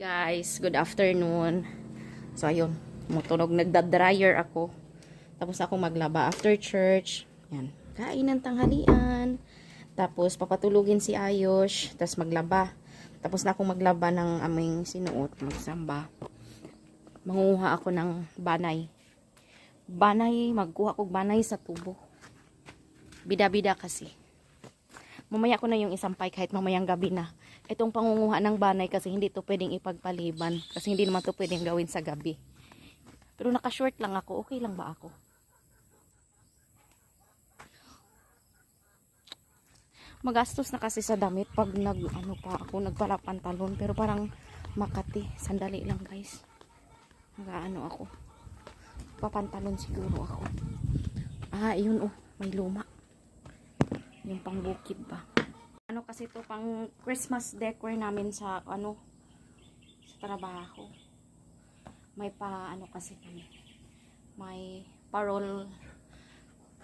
Guys, good afternoon. So ayun, tumutunog, nagda-dryer ako. Tapos ako maglaba after church. Yan, kain ng tanghalian. Tapos papatulugin si Ayos, tapos maglaba. Tapos na akong maglaba ng aming sinuot, magsamba. Manguha ako ng banay. Magkuha ko banay sa tubo. Bida-bida kasi. Mamaya ko na yung isampay kahit mamayang gabi na. Itong pangunguha ng banay kasi hindi to pwedeng ipagpaliban. Kasi hindi naman to pwedeng gawin sa gabi. Pero naka-short lang ako. Okay lang ba ako? Magastos na kasi sa damit pag nagpala-pantalon. Pero parang Makati. Sandali lang guys. Ako. Papantalon siguro ako. Yun oh. May luma. Yung pangbukid ba. Ano kasi to pang Christmas decor namin sa sa trabaho. May kasi kami. May parol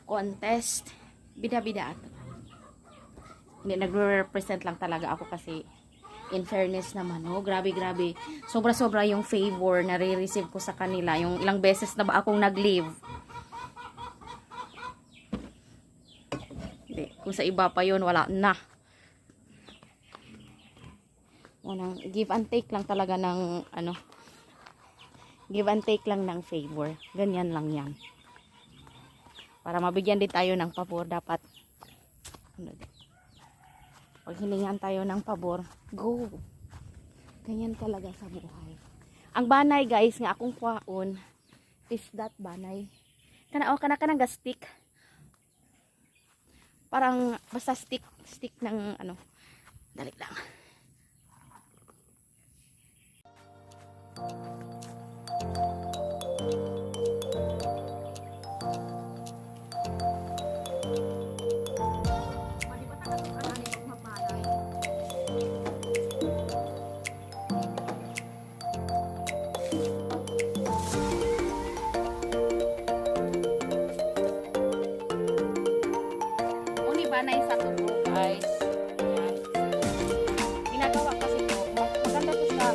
contest. Bida-bida ato. Hindi nagre-represent lang talaga ako kasi in fairness naman, grabe. Sobra-sobra yung favor na re-receive ko sa kanila. Yung ilang beses na ba akong nag-leave. Hindi. Kung sa iba pa yun, wala na. Give and take lang talaga ng, give and take lang ng favor. Ganyan lang yan. Para mabigyan din tayo ng pabor, dapat, pag hiningan tayo ng pabor, go. Ganyan talaga sa buhay. Ang banay, guys, nga akong kwaon, is that banay. Kana gastik. Parang basta stick ng dali lang. Banay sa tubo, guys. Ayan. Ginagawa kasi ito. Maganda ito sa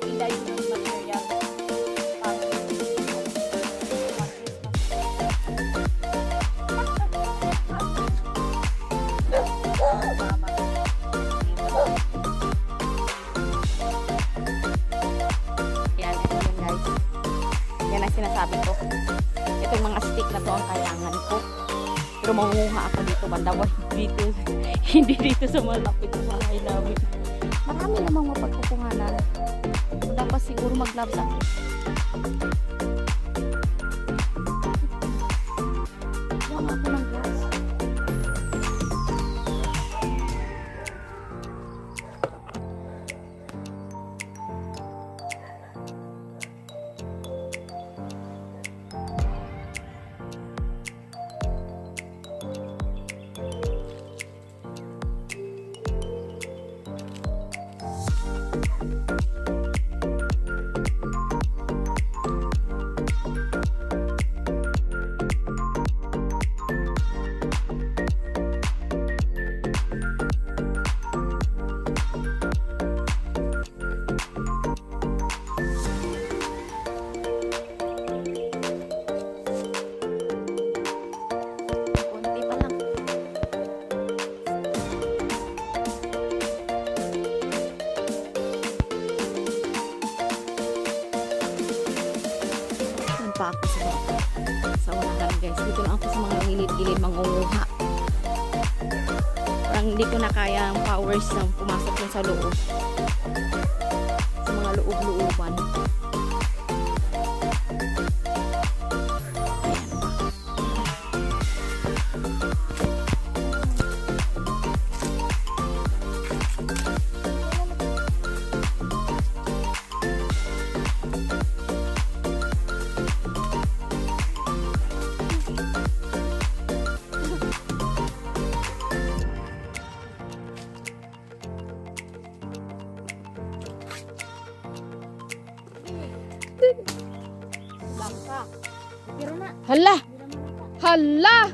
iday ng material. Ayan, ito yun guys. Yan ang sinasabi ko. Itong mga stick na to ang kailangan ko. Pero mangunguha ako dito, bandaway dito. Hindi dito sa malapit sa bahay namin. Marami namang mapagkukunganan. Dapat siguro mag-love sa akin. Huwag ako ng gas. Pa ako sa unahan guys. Dito lang ako sa mga gilid-gilid mangunguha. Parang hindi ko na kaya ang powers na pumasok yun sa loob. Sa mga loob-looban. Hala! Hala!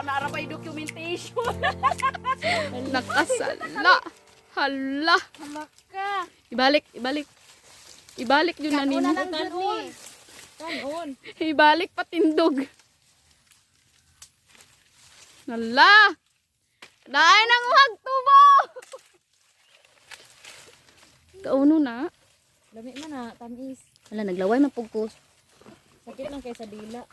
Naarapay documentation. Nakasala. Hala. ka. Ibalik, ibalik. Ibalik yun na nimo. Tanon. Tanon. Ibalik patindog. Nala! Dahil nang magtubo! Kauno na. Lami man na, tamis. Wala, naglaway mapugkos. Sakit lang kaysa dila.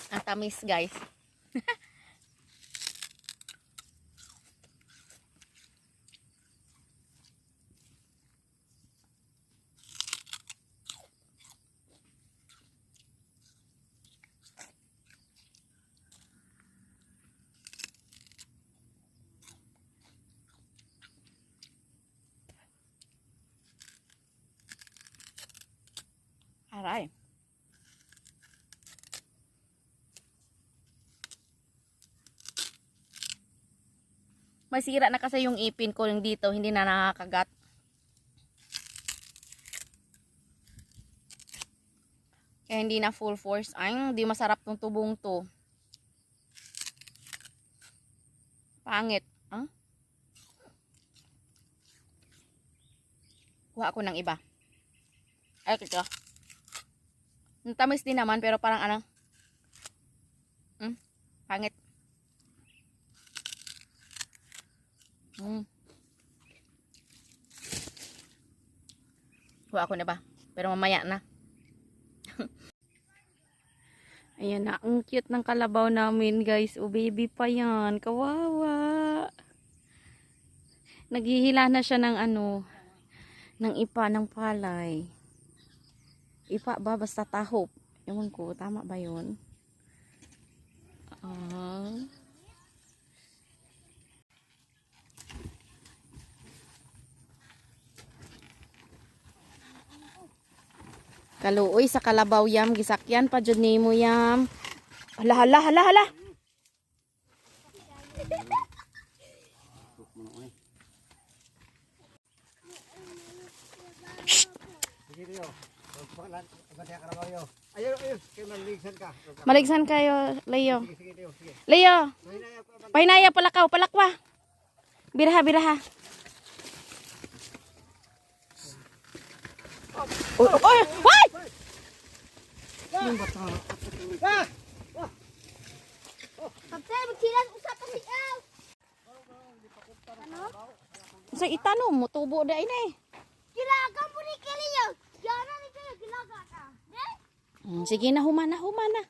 Ang tamis, guys. Aray. May sira na kasi yung ipin ko yung dito, hindi na nakakagat. Kaya hindi na full force. Ay, hindi masarap tong tubong to. Pangit. Huh? Kuha ako ng iba. Ay, ito. Tamis din naman, pero parang ano. Pangit. Kuha ako na ba? Pero mamaya na. Ayan na. Ang cute ng kalabaw namin, guys. O, baby pa yan. Kawawa. Naghihila na siya ng ano, ng ipa ng palay. Ipa ba? Basta tahop. Ewan ko. Tama ba yun? Kaluoy sa kalabaw yam. Gisakyan pa dyan nimo yam. Hala, hala, hala, hala. Maligsan kayo, Leo. Leo. Pahinaya, palakaw, palakwa. Biraha, biraha. Oy, oy, oy! Kapsay, magsilang usap ang sigaw. Sa itanong mo, tubo na ina eh. Gilaga mo ni Kiliyo. Gana ni kayo, gilaga ka. Sige na, humana, humana.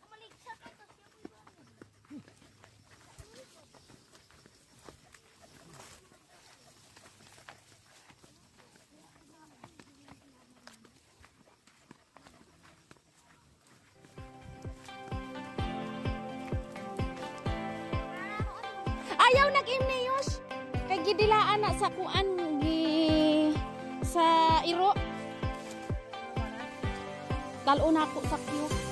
Ayaw nag-imneyos. Kay gidilaan na sa kuan sa iro. Dalo na ako sa queue.